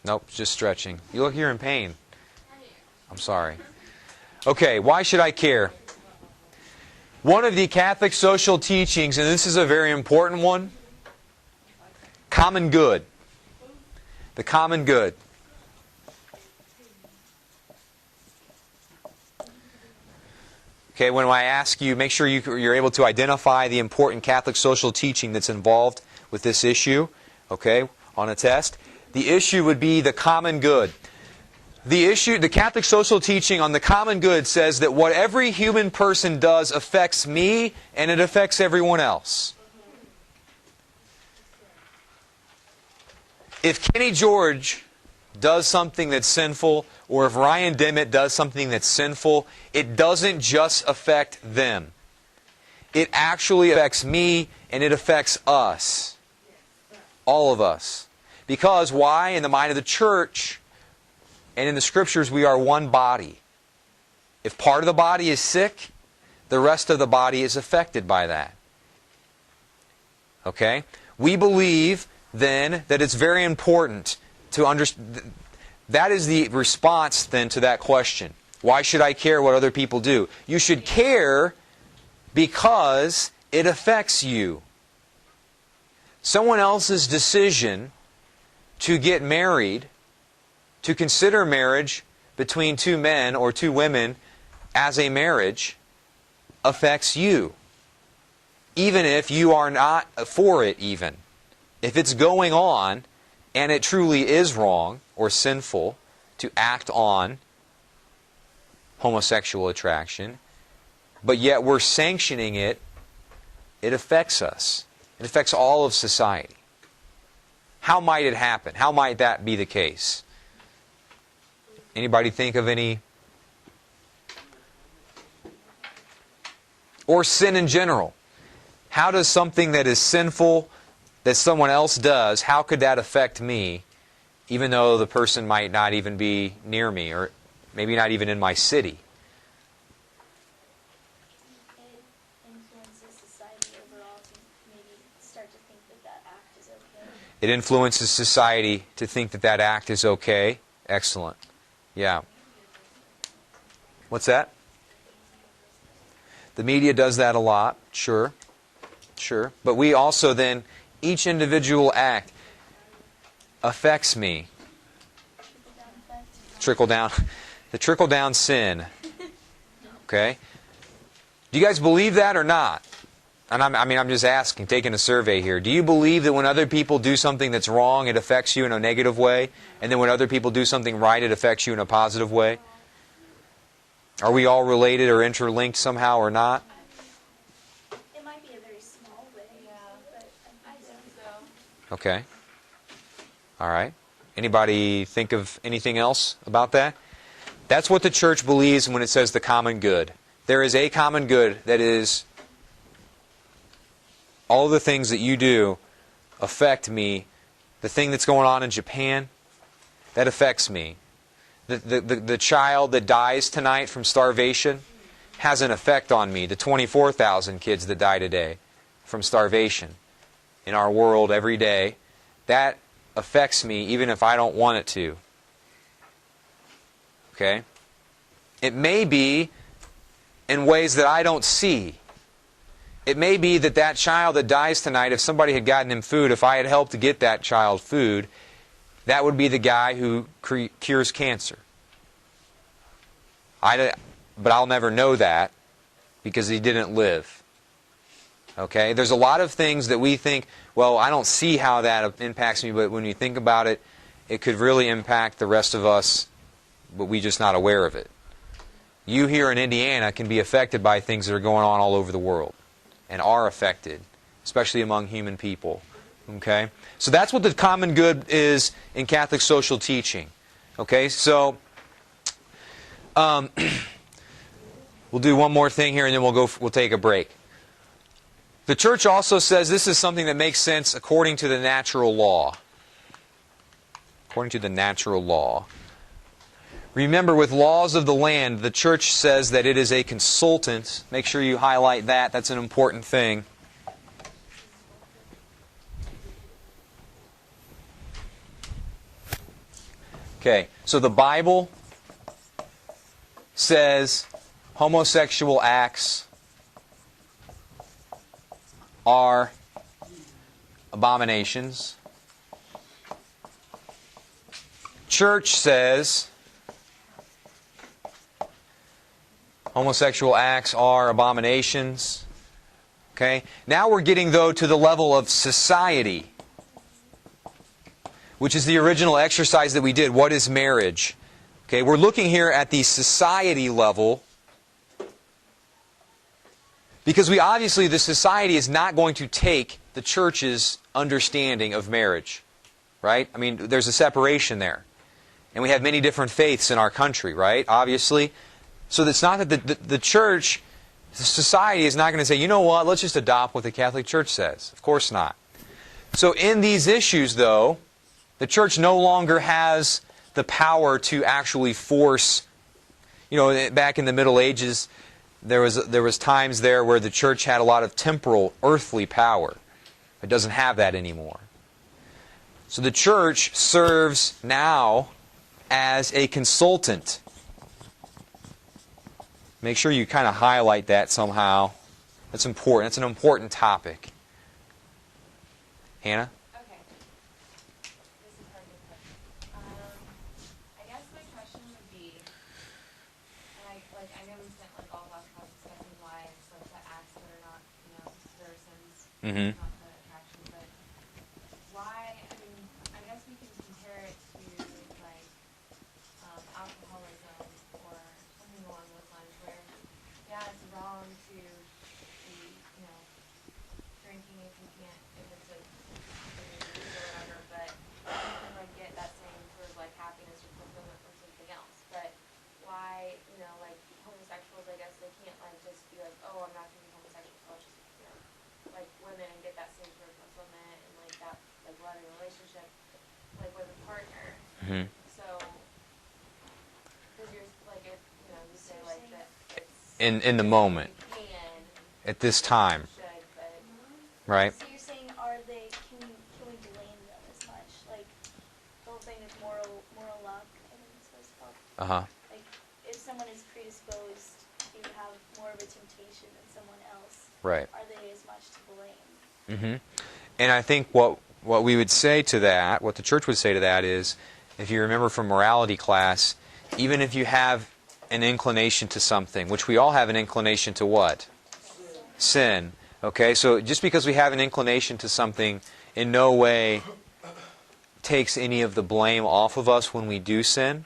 Nope, just stretching. You look, you're in pain. I'm sorry. Okay, why should I care? One of the Catholic social teachings, and this is a very important one, common good. The common good. Okay, when I ask you, make sure you're able to identify the important Catholic social teaching that's involved with this issue, okay, on a test. The issue would be the common good. The Catholic social teaching on the common good says that what every human person does affects me and it affects everyone else. If Kenny George does something that's sinful, or if Ryan Dimmitt does something that's sinful, it doesn't just affect them. It actually affects me and it affects us. All of us. Because why? In the mind of the church and in the scriptures, we are one body. If part of the body is sick, the rest of the body is affected by that. Okay? We believe then that it's very important to understand. That is the response then to that question. Why should I care what other people do? You should care because it affects you. Someone else's decision to get married, to consider marriage between two men or two women as a marriage, affects you. Even if you are not for it even. If it's going on and it truly is wrong or sinful to act on homosexual attraction, but yet we're sanctioning it, it affects us. It affects all of society. How might it happen? How might that be the case? Anybody think of any? Or sin in general. How does something that is sinful that someone else does, how could that affect me, even though the person might not even be near me, or maybe not even in my city? It influences society overall to maybe start to think that that act is okay. It influences society to think that that act is okay. Excellent. Yeah. What's that? The media does that a lot. Sure. Sure. But we also then, each individual act affects me. Trickle down. The trickle-down sin. Okay? Do you guys believe that or not? And I'm just asking, taking a survey here. Do you believe that when other people do something that's wrong, it affects you in a negative way? And then when other people do something right, it affects you in a positive way? Are we all related or interlinked somehow or not? It might be a very small way, but I think so. Okay. All right. Anybody think of anything else about that? That's what the church believes when it says the common good. There is a common good that is all the things that you do affect me. The thing that's going on in Japan, that affects me. The child that dies tonight from starvation has an effect on me. The 24,000 kids that die today from starvation in our world every day, that affects me even if I don't want it to. Okay? It may be in ways that I don't see. It may be that that child that dies tonight, if somebody had gotten him food, if I had helped to get that child food, that would be the guy who cures cancer. But I'll never know that because he didn't live. Okay? There's a lot of things that we think, well, I don't see how that impacts me, but when you think about it, it could really impact the rest of us, but we're just not aware of it. You here in Indiana can be affected by things that are going on all over the world and are affected, especially among human people. Okay? So that's what the common good is in Catholic social teaching. Okay? So we'll do one more thing here and then we'll take a break. The church also says this is something that makes sense according to the natural law. According to the natural law. Remember, with laws of the land, the church says that it is a consultant. Make sure you highlight that. That's an important thing. Okay, so the Bible says homosexual acts are abominations. Church says homosexual acts are abominations. Okay? Now we're getting, though, to the level of society, which is the original exercise that we did. What is marriage? Okay, we're looking here at the society level, because we obviously, the society is not going to take the church's understanding of marriage. Right? I mean, there's a separation there. And we have many different faiths in our country, right? Obviously. So it's not that the church, the society is not going to say, you know what, let's just adopt what the Catholic Church says. Of course not. So in these issues, though, the church no longer has the power to actually force. You know, back in the Middle Ages, there was times there where the church had a lot of temporal, earthly power. It doesn't have that anymore. So the church serves now as a consultant. Make sure you kind of highlight that somehow. That's important. That's an important topic. Hannah? Okay. This is a good question. I guess my question would be, and I know we spent all last class discussing why it's the acts that are not, citizens, Mm-hmm. not the attraction, but why? I mean, I guess we can compare it to alcoholism or something along those lines, where it's wrong to be, drinking if you can't, if it's a disease or whatever, but you can get that same sort of happiness or fulfillment from something else. But why, homosexuals, I guess they can't just be oh, I'm not going to be homosexual, so I'll just women and get that same sort of fulfillment and that loving relationship with a partner. Mm-hmm. So because you're it, you say that it's In the moment, you can, at this time, should, but right? So you're saying, can we blame them as much? Like, the whole thing is moral luck, I think it's what it's called. Uh-huh. Like, if someone is predisposed to have more of a temptation than someone else, Right. are they as much to blame? Mm-hmm. And I think what we would say to that, what the church would say to that is, if you remember from morality class, even if you have an inclination to something, which we all have an inclination to what? Sin. Okay, so just because we have an inclination to something in no way takes any of the blame off of us when we do sin.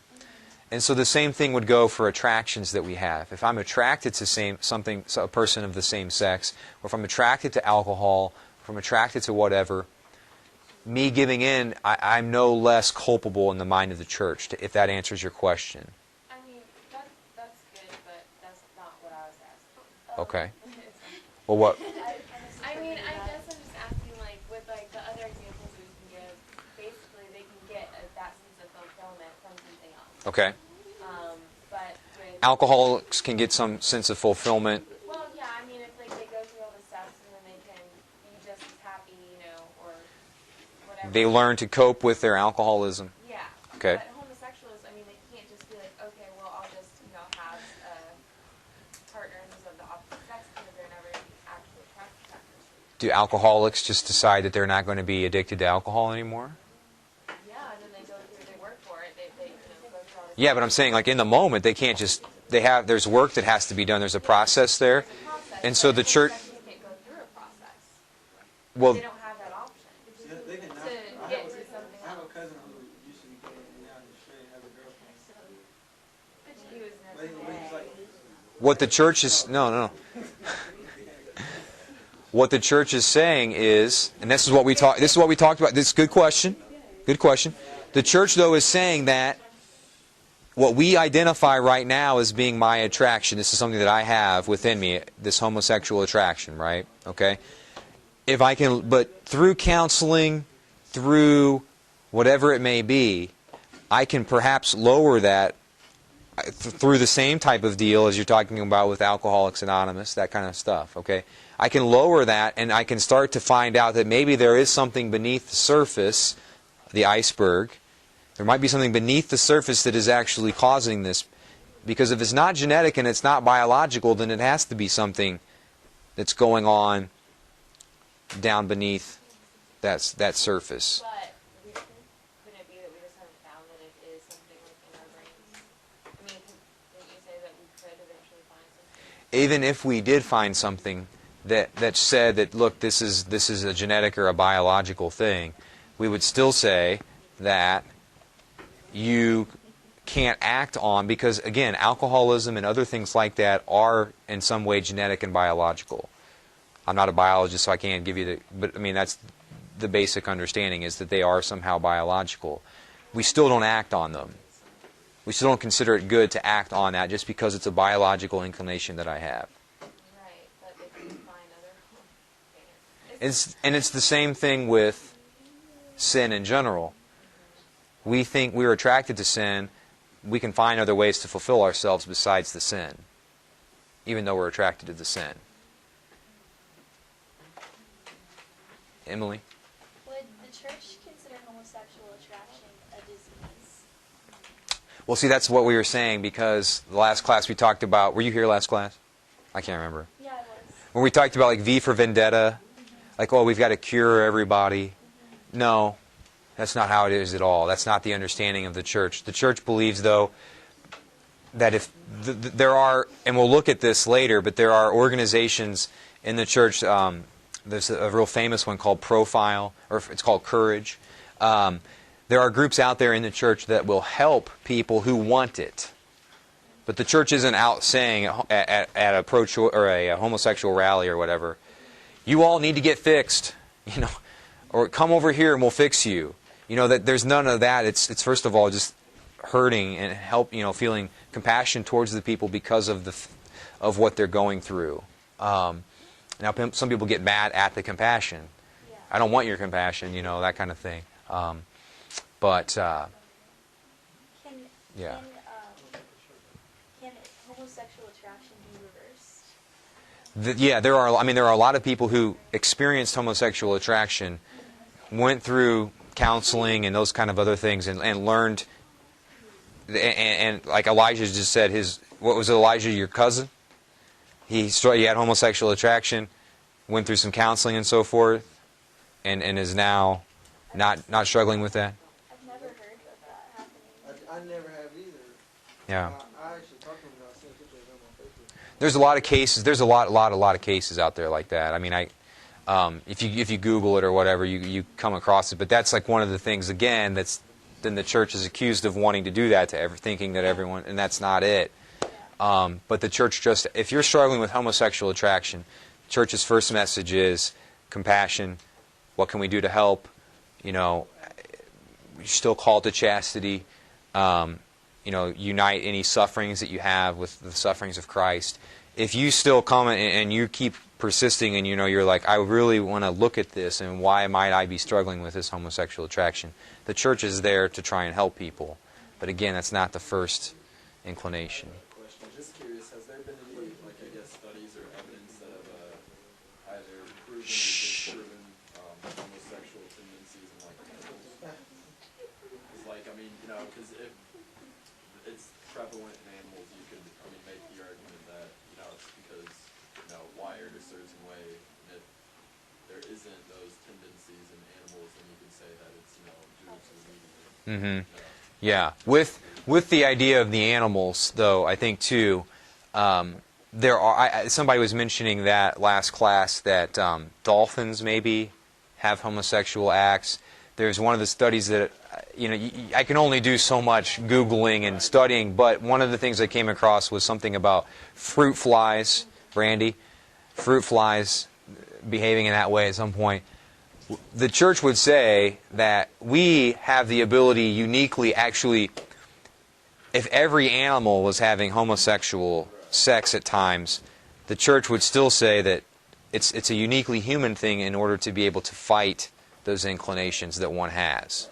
And so the same thing would go for attractions that we have. If I'm attracted to a person of the same sex, or if I'm attracted to alcohol, or if I'm attracted to whatever, me giving in, I'm no less culpable in the mind of the church, if that answers your question. I mean, that's good, but that's not what I was asking. Okay. Well, what? I mean, I guess I'm just asking, with the other examples we can give, basically they can get that sense of fulfillment from something else. Okay. But with Alcoholics can get some sense of fulfillment. well, yeah, I mean, if they go through all the steps and then they can be just as happy, or whatever. They learn to cope with their alcoholism. Yeah. Okay. But homosexuals, I mean, they can't just be okay, well, I'll just, have a partner who's of the opposite sex because they're never actually attracted to that person. Do alcoholics just decide that they're not going to be addicted to alcohol anymore? Yeah, and then they work for it. They go through all this. Yeah, but I'm saying, in the moment, they can't just. There's work that has to be done. There's a process there, and so the church. Homosexuals can't go through a process. Well, They don't have that option Yeah, they can to get to something I have a else. cousin who used to be gay and now he's straight, has a girlfriend. But he was But he's like, what the church is no. What the church is saying is, and this is what we talked about. This is a good question. Good question. The church, though, is saying that what we identify right now as being my attraction, this is something that I have within me, this homosexual attraction, right? Okay? If I can, but through counseling, through whatever it may be, I can perhaps lower that through the same type of deal as you're talking about with Alcoholics Anonymous, that kind of stuff, okay? I can lower that and I can start to find out that maybe there is something beneath the surface, the iceberg, There might be something beneath the surface that is actually causing this. Because if it's not genetic and it's not biological, then it has to be something that's going on down beneath that surface. But couldn't it be that we just haven't found that it is something within our brains? I mean, didn't you say that we could eventually find something? Even if we did find something that said that, look, this is a genetic or a biological thing, we would still say that you can't act on, because again, alcoholism and other things like that are in some way genetic and biological. I'm not a biologist, so I can't give you the, but I mean, that's the basic understanding, is that they are somehow biological. We still don't act on them. We still don't consider it good to act on that just because it's a biological inclination that I have. Right, but if we find other... It's the same thing with sin in general. We think we're attracted to sin. We can find other ways to fulfill ourselves besides the sin, even though we're attracted to the sin. Emily? Would the church consider homosexual attraction a disease? Well, see, that's what we were saying, because the last class we talked about... Were you here last class? I can't remember. Yeah, I was. When we talked about like V for Vendetta, like, oh, we've got to cure everybody. No, that's not how it is at all. That's not the understanding of the church. The church believes, though, that if there are, and we'll look at this later, but there are organizations in the church. There's a real famous one called Profile, or it's called Courage. There are groups out there in the church that will help people who want it. But the church isn't out saying at a or a homosexual rally or whatever, you all need to get fixed, or come over here and we'll fix you. That there's none of that. It's first of all just hurting and feeling compassion towards the people because of what they're going through. Now, some people get mad at the compassion. Yeah. I don't want your compassion, that kind of thing. But yeah. Can homosexual attraction be reversed? There are a lot of people who experienced homosexual attraction, went through counseling and those kind of other things, and learned. And like Elijah just said, what was it, Elijah, your cousin? He had homosexual attraction, went through some counseling and so forth, and is now not struggling with that. I've never heard of that happening. I never have either. Yeah. I actually talked to him about seeing pictures of him on Facebook. There's a lot of cases. There's a lot of cases out there like that. I mean, if you Google it or whatever, you come across it. But that's like one of the things, again, then the church is accused of wanting to do that to thinking that everyone, and that's not it. But the church if you're struggling with homosexual attraction, the church's first message is compassion. What can we do to help? You're still called to chastity. Unite any sufferings that you have with the sufferings of Christ. If you still come and you keep persisting and you're like, I really want to look at this and why might I be struggling with this homosexual attraction, the church is there to try and help people. But again, that's not the first inclination. Question. Just curious, has there been any, studies or evidence that have either proven or disproven homosexual tendencies in animals? Because if it's prevalent in animals, you could, make the argument that, it's because, wired a certain way. And if there isn't those tendencies in animals, then you could say that it's, due to the medium. Yeah. With the idea of the animals, though, I think too, somebody was mentioning that last class that dolphins maybe have homosexual acts. There's one of the studies that I can only do so much Googling and studying, but one of the things I came across was something about fruit flies, Brandy, fruit flies behaving in that way at some point. The church would say that we have the ability uniquely, actually, if every animal was having homosexual sex at times, the church would still say that it's a uniquely human thing in order to be able to fight those inclinations that one has.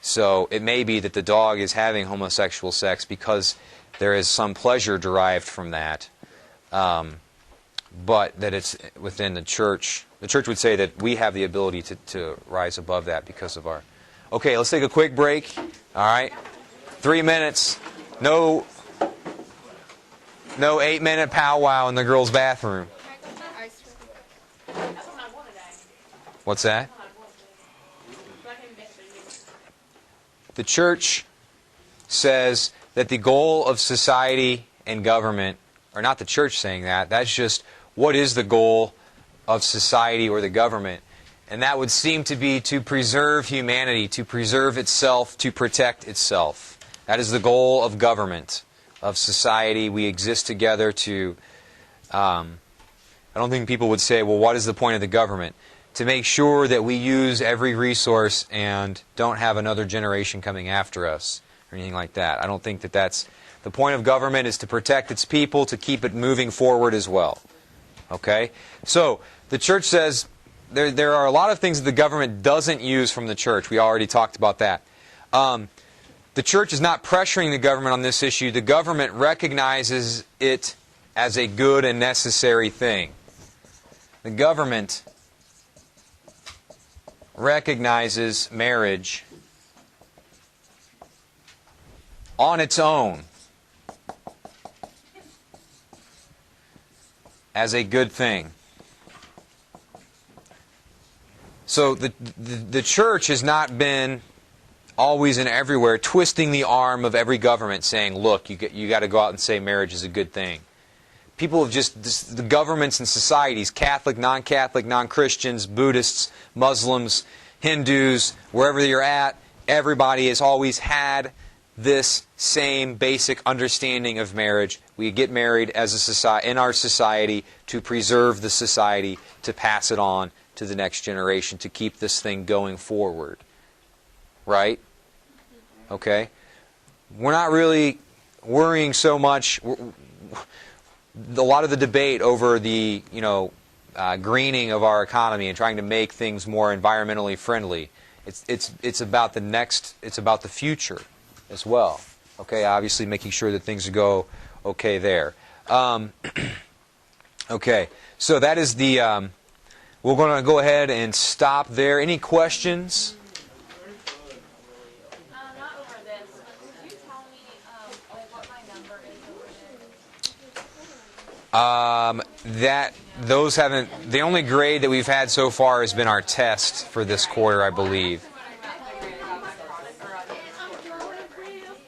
So it may be that the dog is having homosexual sex because there is some pleasure derived from that, but that it's within the church. The church would say that we have the ability to rise above that because of Okay, let's take a quick break. All right. 3 minutes. No 8-minute powwow in the girls' bathroom. What's that? The church says that the goal of society and government, or not the church saying that, that's just what is the goal of society or the government. And that would seem to be to preserve humanity, to preserve itself, to protect itself. That is the goal of government, of society. We exist together to... I don't think people would say, well, what is the point of the government? To make sure that we use every resource and don't have another generation coming after us or anything like that. I don't think that that's... The point of government is to protect its people, to keep it moving forward as well. Okay? So, the church says there are a lot of things that the government doesn't use from the church. We already talked about that. The church is not pressuring the government on this issue. The government recognizes it as a good and necessary thing. The government recognizes marriage on its own as a good thing. So the church has not been always and everywhere twisting the arm of every government saying, look, you got to go out and say marriage is a good thing. People have just, the governments and societies, Catholic, non-Catholic, non-Christians, Buddhists, Muslims, Hindus, wherever you're at, everybody has always had this same basic understanding of marriage. We get married as a society, in our society, to preserve the society, to pass it on to the next generation, to keep this thing going forward. Right? Okay? We're not really worrying so much. A lot of the debate over the greening of our economy and trying to make things more environmentally friendly. It's about the next. It's about the future as well. Okay, obviously making sure that things go okay there. Okay, so that is the. We're going to go ahead and stop there. Any questions? Not over this, but could you tell me like what my number is over there? Those haven't. The only grade that we've had so far has been our test for this quarter, I believe.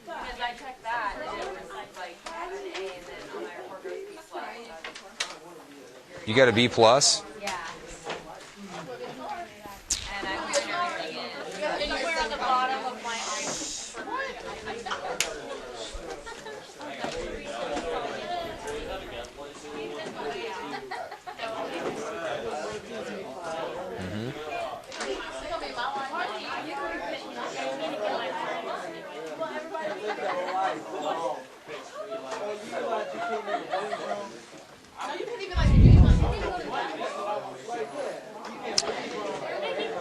Because I checked that and it was like an A, and then on my report it was B+. You got a B plus. Yeah. And I put everything in. And you're at the bottom of my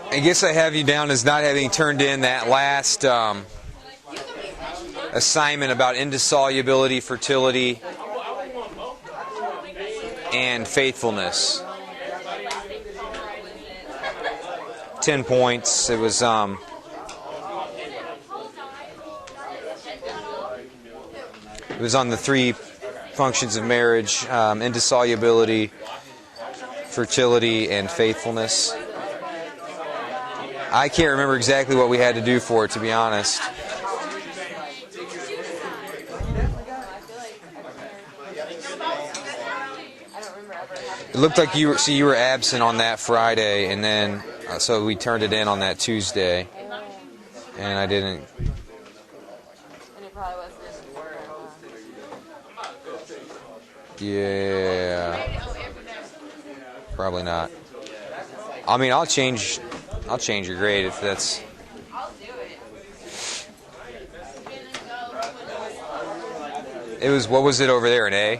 I guess I have you down as not having turned in that last assignment about indissolubility, fertility, and faithfulness. 10 points. It was on the 3 functions of marriage: indissolubility, fertility, and faithfulness. I can't remember exactly what we had to do for it, to be honest. It looked like you were absent on that Friday, and then so we turned it in on that Tuesday, and I didn't. And it probably wasn't in the Yeah, probably not. I mean, I'll change your grade if that's. I'll do it. It was, what was it over there, an A?